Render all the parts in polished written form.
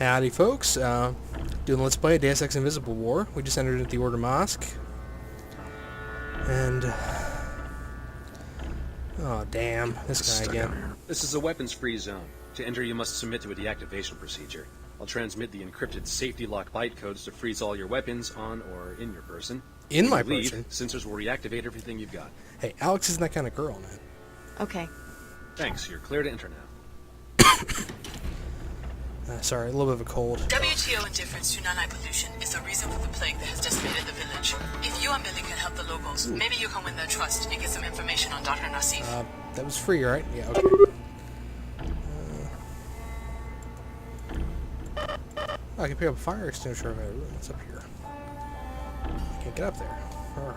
Howdy, folks. Doing Let's Play Deus Ex Invisible War. We just entered into the Order Mosque. And... oh, damn. This guy again. This is a weapons-free zone. To enter, you must submit to a deactivation procedure. I'll transmit the encrypted safety lock bytecodes to freeze all your weapons on or in your person. In my leave, person? Sensors will reactivate everything you've got. Hey, Alex isn't that kind of girl, man. Okay. Thanks. You're clear to enter now. Sorry, a little bit of a cold. WTO indifference to nanite pollution is the reason for the plague that has decimated the village. If you and Billy can help the locals, maybe you can win their trust and get some information on Dr. Nassif. That was free, right? Yeah, okay. I can pick up a fire extinguisher. What's up here? I can't get up there. Oh,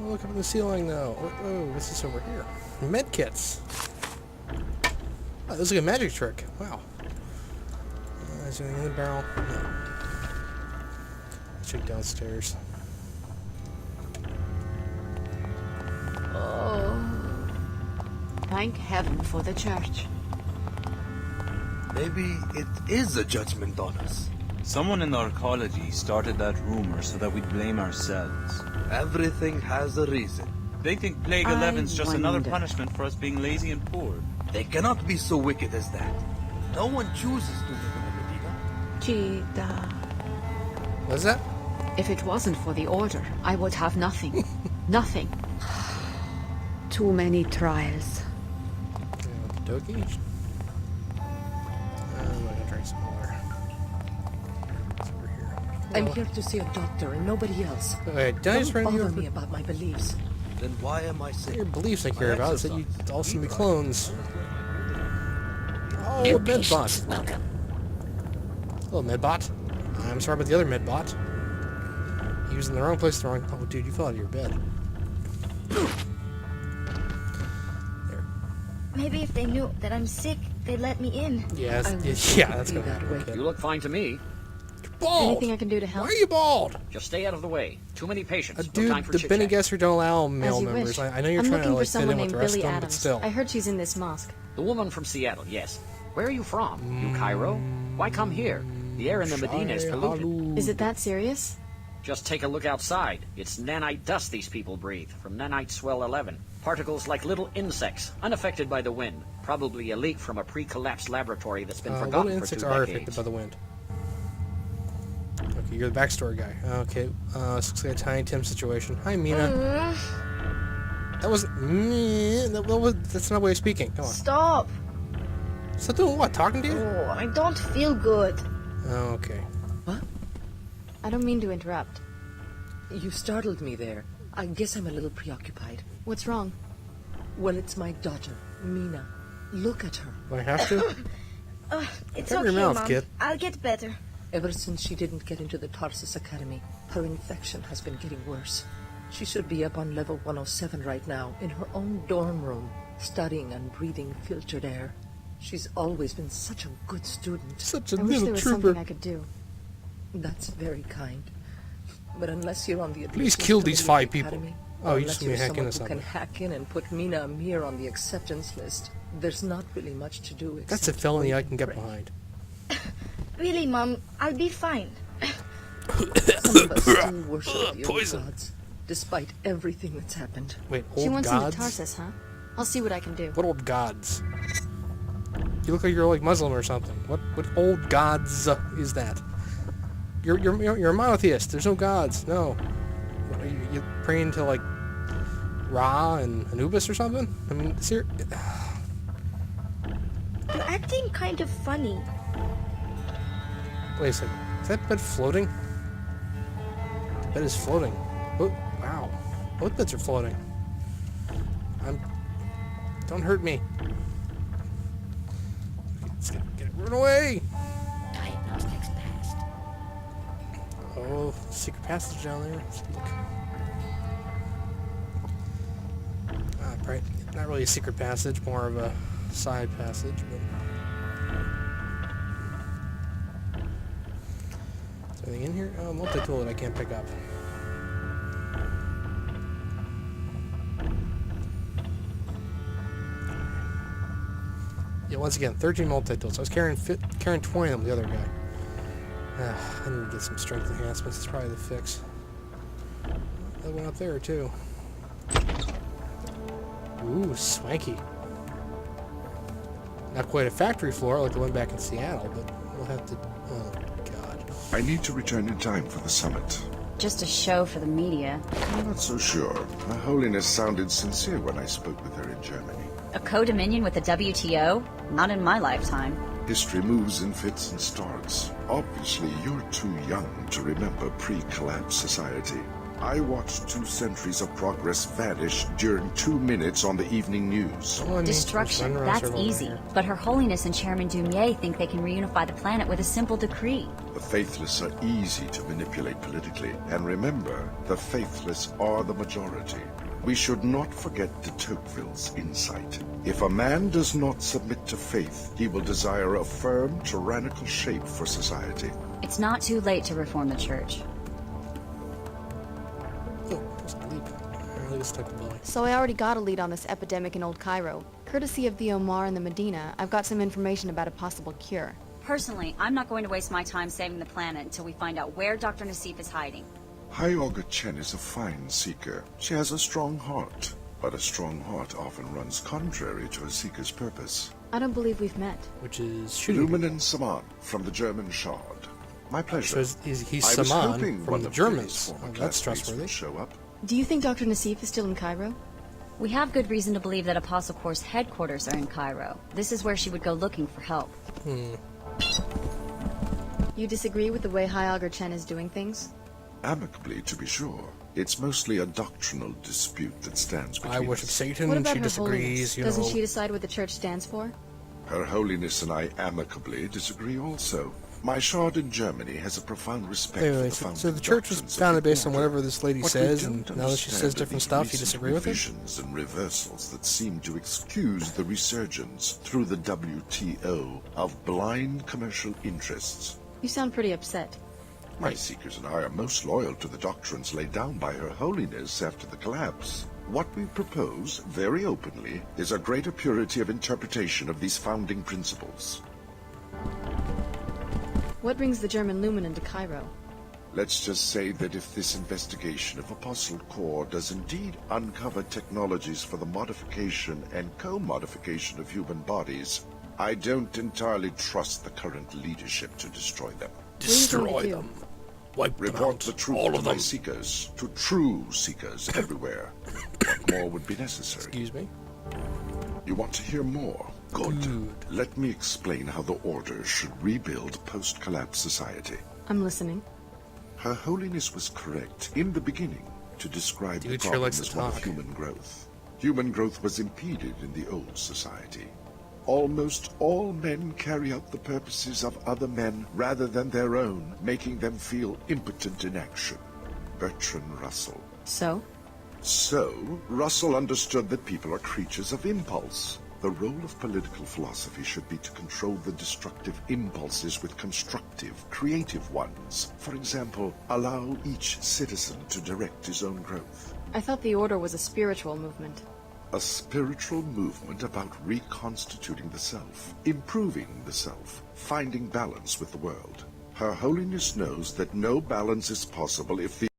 look up in the ceiling, though. Oh, what's this over here? Med kits. Oh, this is like a magic trick. Wow. Is there anything in the barrel? No. Let's check downstairs. Oh. Thank heaven for the church. Maybe it is a judgment on us. Someone in archaeology started that rumor so that we'd blame ourselves. Everything has a reason. They think Plague 11's just another punishment for us being lazy and poor. They cannot be so wicked as that. No one chooses to live in the Medina. Cheetah. What's that? If it wasn't for the order, I would have nothing. Nothing. Too many trials. Dokies? I'm gonna drink some water. It's over here. I'm here to see a doctor and nobody else. Wait, did I just Don't run you bother over? me about my beliefs. Then why am I sick? Your beliefs I care My about is that you exercise. all seem to be clones. Oh, New Medbot. patients, welcome. Hello, Medbot. I'm sorry about the other Medbot. He was in the wrong place at the wrong... oh, dude, you fell out of your bed. There. Maybe if they knew that I'm sick, they'd let me in. Yeah, I wish yeah, it that's could be gonna that happen. way. Okay. You look fine to me. You're bald! Anything I can do to help? Why are you bald? Just stay out of the way. Too many patients. No Dude, time for the chit-chat. Bene Gesserit don't allow As male you members. wish. I know you're I'm trying to looking for like fit someone in with named the rest Billy of them, but Adams. still. I heard she's in this mosque. The woman from Seattle, yes. Where are you from? New Cairo? Why come here? The air in the Medina is polluted. Is it that serious? Just take a look outside. It's nanite dust these people breathe, from nanite swell 11. Particles like little insects, unaffected by the wind. Probably a leak from a pre-collapsed laboratory that's been Little forgotten for insects 2 are decades. affected by the wind. Okay, you're the backstory guy. Okay, this looks like a Tiny Tim situation. Hi, Mina. That wasn't... that's not a way of speaking. Come on. Stop! Stop doing what? Talking to you? Oh, I don't feel good. Oh, okay. I don't mean to interrupt. You startled me there. I guess I'm a little preoccupied. What's wrong? Well, it's my daughter, Mina. Look at her. Do I have to? It's Cover okay, your mouth, Mom. kid. I'll get better. Ever since she didn't get into the Tarsus Academy, her infection has been getting worse. She should be up on level 107 right now, in her own dorm room, studying and breathing filtered air. She's always been such a good student. Such a I wish there little was trooper. something I could do. That's very kind. But unless you're on the Please admissions kill these committee 5 of the people. academy, Oh, or you just unless want me to you're hack into someone who can something. hack in and put Mina Amir on the acceptance list, there's not really much to do. That's a except felony wait I can and get pray. behind. Really, Mom, I'll be fine. Some of us still worship the old Poison. gods, despite everything that's happened. Wait, She old wants gods? into Tarsus, huh? I'll see what I can do. What old gods? You look like you're like Muslim or something. What old gods is that? You're a monotheist. There's no gods. No. What, are you praying to like Ra and Anubis or something? I mean, You're acting kind of funny. wait a second. Is that bed floating? The bed is floating. Oh, wow. Both beds are floating. Don't hurt me. Let's get it. Run away! Diagnostics passed. Oh, secret passage down there. Let's look. Right. Not really a secret passage, more of a side passage, but... is there anything in here? Oh, multi-tool that I can't pick up. once again, 13 multi-tools. I was carrying 20 of them, the other guy. I need to get some strength enhancements. It's probably the fix. That one up there, too. Ooh, swanky. Not quite a factory floor like the one back in Seattle, but we'll have to... Oh, God. I need to return in time for the summit. Just a show for the media. I'm not so sure. Her Holiness sounded sincere when I spoke with her in Germany. A co-dominion with the WTO? Not in my lifetime. History moves in fits and starts. Obviously, you're too young to remember pre-collapse society. I watched 2 centuries of progress vanish during 2 minutes on the evening news. Destruction, that's easy. But Her Holiness and Chairman Dumier think they can reunify the planet with a simple decree. The faithless are easy to manipulate politically. And remember, the faithless are the majority. We should not forget de Tocqueville's insight. If a man does not submit to faith, he will desire a firm, tyrannical shape for society. It's not too late to reform the church. So I already got a lead on this epidemic in Old Cairo. Courtesy of the Omar and the Medina, I've got some information about a possible cure. Personally, I'm not going to waste my time saving the planet until we find out where Dr. Nassif is hiding. High Augur Chen is a fine seeker. She has a strong heart, but a strong heart often runs contrary to a seeker's purpose. I don't believe we've met. Which is shooting. Lumen Saman from the German Shard. My pleasure. So he's Saman from the Germans. Oh, that's trustworthy. Show up. Do you think Dr. Nassif is still in Cairo? We have good reason to believe that Apostle Corps' headquarters are in Cairo. This is where she would go looking for help. You disagree with the way High Augur Chen is doing things? Amicably, to be sure. It's mostly a doctrinal dispute that stands between I worship us. Satan, what about she Her disagrees, Holiness? Doesn't she decide what the church stands for? Her Holiness and I amicably disagree also. My shard in Germany has a profound respect for the founding so the church was founded based on whatever this lady What says, we and don't now that she says understand are different the stuff, you recent disagree with it? revisions and reversals that seem to excuse the resurgence through the WTO of blind commercial interests. You sound pretty upset. My seekers and I are most loyal to the doctrines laid down by Her Holiness after the collapse. What we propose, very openly, is a greater purity of interpretation of these founding principles. What brings the German Lumen into Cairo? Let's just say that if this investigation of Apostle Corps does indeed uncover technologies for the modification and co-modification of human bodies, I don't entirely trust the current leadership to destroy them. Destroy them. Wipe them Report out. the truth All to of my them. seekers, to true seekers everywhere. What more would be necessary? Excuse me? You want to hear more? Good. Let me explain how the Order should rebuild post-collapse society. I'm listening. Her Holiness was correct in the beginning to describe the Dude sure problem likes as to one of talk. human growth. Human growth was impeded in the old society. Almost all men carry out the purposes of other men rather than their own, making them feel impotent in action. Bertrand Russell. So? So, Russell understood that people are creatures of impulse. The role of political philosophy should be to control the destructive impulses with constructive, creative ones. For example, allow each citizen to direct his own growth. I thought the Order was a spiritual movement. A spiritual movement about reconstituting the self, improving the self, finding balance with the world. Her Holiness knows that no balance is possible if the